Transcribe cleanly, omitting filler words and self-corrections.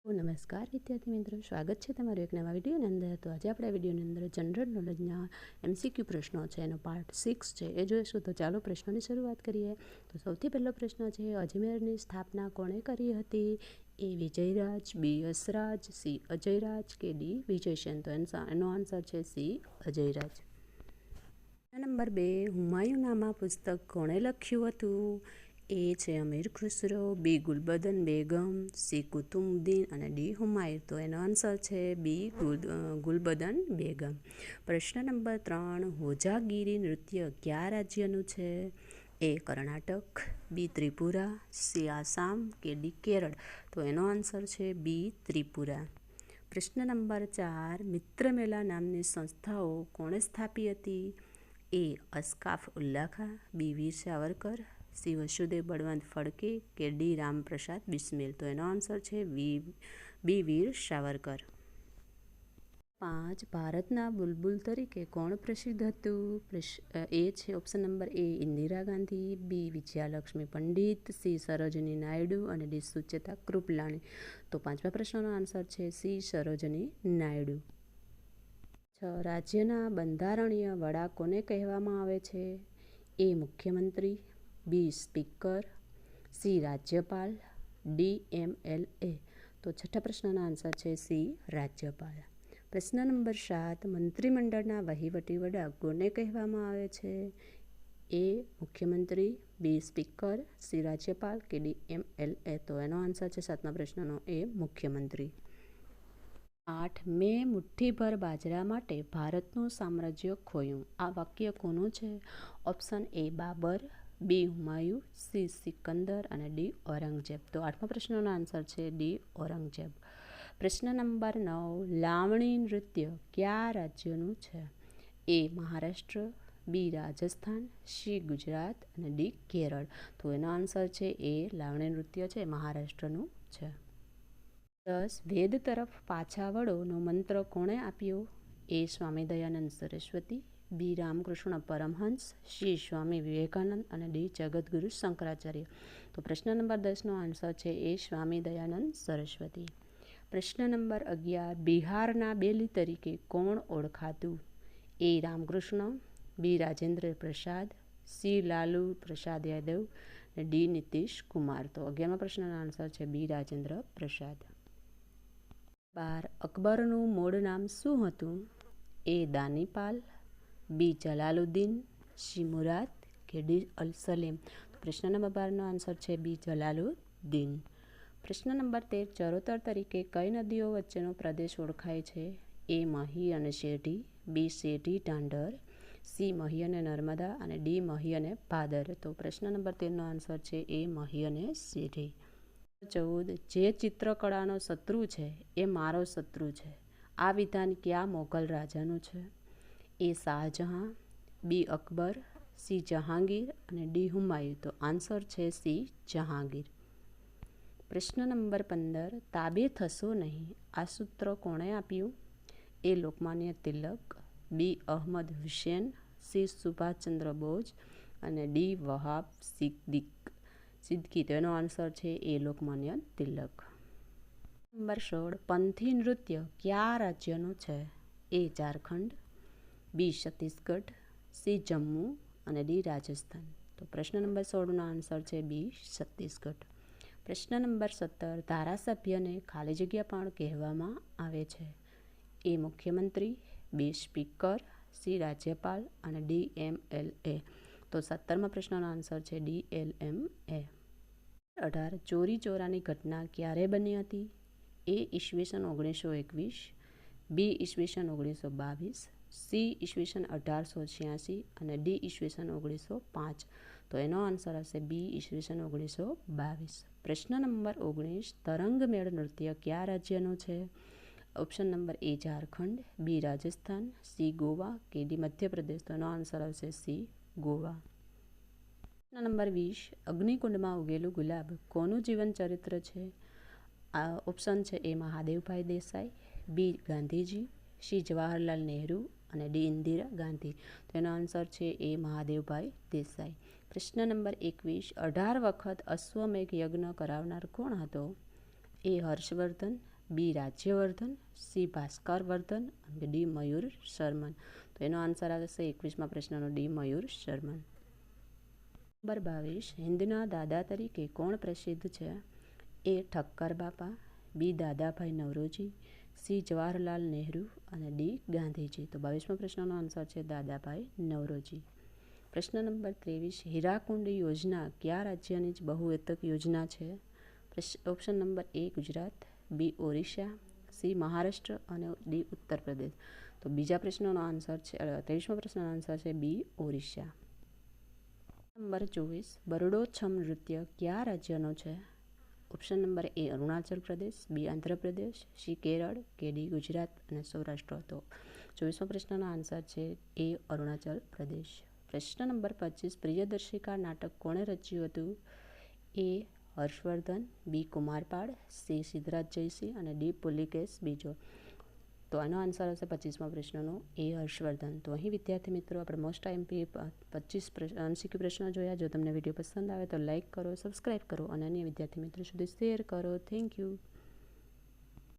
નમસ્કાર વિદ્યાર્થી મિત્રો, સ્વાગત છે તમારું એક નવા વિડીયોની અંદર. તો આજે આપણે વિડીયોની અંદર જનરલ નોલેજના MCQ પ્રશ્નો છે, એનો પાર્ટ 6 છે, એ જોઈશું. તો ચાલો પ્રશ્નોની શરૂઆત કરીએ. તો સૌથી પહેલો પ્રશ્ન છે, અજમેરની સ્થાપના કોણે કરી હતી? એ વિજયરાજ, બી યશરાજ, સી અજયરાજ કે ડી વિજયસેન? તો એનો આન્સર છે સી અજયરાજ. નંબર 2, હુમાયુનામા પુસ્તક કોણે લખ્યું હતું? એ છે અમીર ખુસરો, બી ગુલબદન બેગમ, સી કુતુબુદ્દીન અને ડી હુમાયુન? તો એનો આન્સર છે બી ગુલબદન બેગમ. પ્રશ્ન નંબર 3, હોજાગીરી નૃત્ય કયા રાજ્યનું છે? એ કર્ણાટક, બી ત્રિપુરા, સી આસામ કે ડી કેરળ? તો એનો આન્સર છે બી ત્રિપુરા. પ્રશ્ન નંબર 4, મિત્રમેલા નામની સંસ્થાઓ કોણે સ્થાપી હતી? એ અસ્કાફ ઉલ્લા ખાં, બી વીર સાવરકર, સી વસુદેવ બળવંત ફડકે કે ડી રામપ્રસાદ બિસ્મિલ? તો એનો આન્સર છે બી વીર સાવરકર. 5, ભારતના બુલબુલ તરીકે કોણ પ્રસિદ્ધ હતું? એ છે ઓપ્શન નંબર એ ઇન્દિરા ગાંધી, બી વિજયાલક્ષ્મી પંડિત, સી સરોજની નાયડુ અને ડી સુચેતા કૃપલાણી? તો 5મા પ્રશ્નનો આન્સર છે સી સરોજની નાયડુ. 6, રાજ્યના બંધારણીય વડા કોને કહેવામાં આવે છે? એ મુખ્યમંત્રી, બી સ્પીકર, સી રાજ્યપાલ, ડી MLA? તો 6ઠા પ્રશ્નનો આન્સર છે સી રાજ્યપાલ. પ્રશ્ન નંબર 7, મંત્રીમંડળના વહીવટી વડા કોને કહેવામાં આવે છે? એ મુખ્યમંત્રી, બી સ્પીકર, સી રાજ્યપાલ કે ડી MLA? તો એનો આન્સર છે 7મા પ્રશ્નનો એ મુખ્યમંત્રી. 8, મેં મુઠ્ઠીભર બાજરા માટે ભારતનું સામ્રાજ્ય ખોયું. આ વાક્ય કોનું છે? Option A Babar, B Humayun, C Sikandar અને ડી ઔરંગઝેબ? તો 8મા પ્રશ્નનો આન્સર છે ડી ઔરંગઝેબ. પ્રશ્ન નંબર 9, લાવણી નૃત્ય કયા રાજ્યનું છે? એ મહારાષ્ટ્ર, બી રાજસ્થાન, સી ગુજરાત અને ડી કેરળ? તો એનો આન્સર છે એ લાવણી નૃત્ય છે મહારાષ્ટ્રનું છે. 10, વેદ તરફ પાછા વળોનો મંત્ર કોણે આપ્યો? એ સ્વામી દયાનંદ સરસ્વતી, બી રામકૃષ્ણ પરમહંસ, સી સ્વામી વિવેકાનંદ અને ડી જગદગુરુ શંકરાચાર્ય? તો પ્રશ્ન નંબર 10નો આન્સર છે એ સ્વામી દયાનંદ સરસ્વતી. પ્રશ્ન નંબર 11, બિહારના બેલી તરીકે કોણ ઓળખાતું? એ રામકૃષ્ણ, બી રાજેન્દ્ર પ્રસાદ, સી લાલુ પ્રસાદ યાદવ અને ડી નીતિશ કુમાર? તો 11મા પ્રશ્નનો આન્સર છે બી રાજેન્દ્ર પ્રસાદ. 12, અકબરનું મૂળ નામ શું હતું? એ દાનીપાલ, બી જલાલુદ્દીન, સી મુરાદ કે ડી અલ-સલેમ? પ્રશ્ન નંબર 12નો આન્સર છે બી જલાલુદ્દીન. પ્રશ્ન નંબર 13, ચરોતર તરીકે કઈ નદીઓ વચ્ચેનો પ્રદેશ ઓળખાય છે? એ મહી અને શેરડી, બી શેરડી ઢાંઢર, સી મહી અને નર્મદા અને ડી મહી અને ભાદર? તો પ્રશ્ન નંબર 13નો આન્સર છે એ મહી અને શેરડી. 14, જે ચિત્રકળાનો શત્રુ છે એ મારો શત્રુ છે. આ વિધાન કયા મોગલ રાજાનું છે? એ શાહજહાં, બી અકબર, સી જહાંગીર અને ડી હુમાયુન? તો આન્સર છે સી જહાંગીર. પ્રશ્ન નંબર 15, તાબે થશો નહીં આ સૂત્ર કોણે આપ્યું? એ લોકમાન્ય તિલક, બી અહમદ હુસેન, સી સુભાષચંદ્ર બોઝ અને ડી વહાબ સિદ્દીકી? તેનો આન્સર છે એ લોકમાન્ય તિલક. નંબર 16, પંથી નૃત્ય કયા રાજ્યનું છે? એ ઝારખંડ, બી છત્તીસગઢ, સી જમ્મુ અને ડી રાજસ્થાન? તો પ્રશ્ન નંબર 16નો આન્સર છે બી છત્તીસગઢ. પ્રશ્ન નંબર 17, ધારાસભ્યને ખાલી જગ્યા પણ કહેવામાં આવે છે. એ મુખ્યમંત્રી, બી સ્પીકર, સી રાજ્યપાલ અને ડી MLA? તો 17મા પ્રશ્નનો આન્સર છે ડી LMA. 18, ચોરી ચોરાની ઘટના ક્યારે બની હતી? એ ઈસવીસન 1921, બી ઈસવીસન 1922, સી ઈસવીસન 1886 અને ડી ઈસવીસન 1905? તો એનો આન્સર હશે બી ઈસવીસન 1922. પ્રશ્ન નંબર 19, તરંગમેળ નૃત્ય કયા રાજ્યનું છે? ઓપ્શન નંબર એ ઝારખંડ, બી રાજસ્થાન, સી ગોવા કે ડી મધ્યપ્રદેશ? તો એનો આન્સર આવશે સી ગોવા. પ્રશ્ન નંબર 20, અગ્નિકુંડમાં ઉગેલું ગુલાબ કોનું જીવન ચરિત્ર છે? આ ઓપ્શન છે એ મહાદેવભાઈ દેસાઈ, બી ગાંધીજી, સી જવાહરલાલ નહેરુ અને ડી ઇન્દિરા ગાંધી? તો એનો આન્સર છે એ મહાદેવભાઈ દેસાઈ. પ્રશ્ન નંબર 21, 18 વખત અશ્વમેઘ યજ્ઞ કરાવનાર કોણ હતો? એ હર્ષવર્ધન, બી રાજ્યવર્ધન, સી ભાસ્કરવર્ધન અને ડી મયુર શર્મન. તો એનો આન્સર આવશે 21મા પ્રશ્નનો ડી મયુર શર્મન. નંબર 22 હિન્દના દાદા તરીકે કોણ પ્રસિદ્ધ છે? એ ઠક્કર બાપા, બી દાદાભાઈ નવરોજી, સી જવાહરલાલ નહેરુ અને ડી ગાંધીજી. તો 22મા પ્રશ્નનો આન્સર છે દાદાભાઈ નવરોજી. પ્રશ્ન નંબર 23 હીરાકુંડ યોજના કયા રાજ્યની જ બહુહેતુક યોજના છે? ઓપ્શન નંબર એ ગુજરાત, બી ઓરિસ્સા, સી મહારાષ્ટ્ર અને ડી ઉત્તર પ્રદેશ. તો બીજા પ્રશ્નનો આન્સર છે 23મા પ્રશ્નનો આન્સર છે બી ઓરિસ્સા. નંબર 24 બરડોછમ નૃત્ય કયા રાજ્યનો છે? ઓપ્શન નંબર એ અરુણાચલ પ્રદેશ, બી આંધ્રપ્રદેશ, સી કેરળ કે ડી ગુજરાત અને સૌરાષ્ટ્ર. તો 24મા પ્રશ્નનો આન્સર છે એ અરુણાચલ પ્રદેશ. પ્રશ્ન નંબર 25 પ્રિયદર્શિકા નાટક કોણે રચ્યું હતું? એ હર્ષવર્ધન, બી કુમારપાળ, સી સિદ્ધરાજ જયસિંહ અને ડી પુલિકેશ બીજો. તો આનો આન્સર હશે 25મા પ્રશ્નનો એ હર્ષવર્ધન. તો અહીં વિદ્યાર્થી મિત્રો આપણે મોસ્ટ આઈએમપી 25 MCQ પ્રશ્નો જોયા. જો તમને વિડીયો પસંદ આવે તો લાઇક કરો, સબસ્ક્રાઈબ કરો અને અન્ય વિદ્યાર્થી મિત્રો સુધી શેર કરો. Thank you.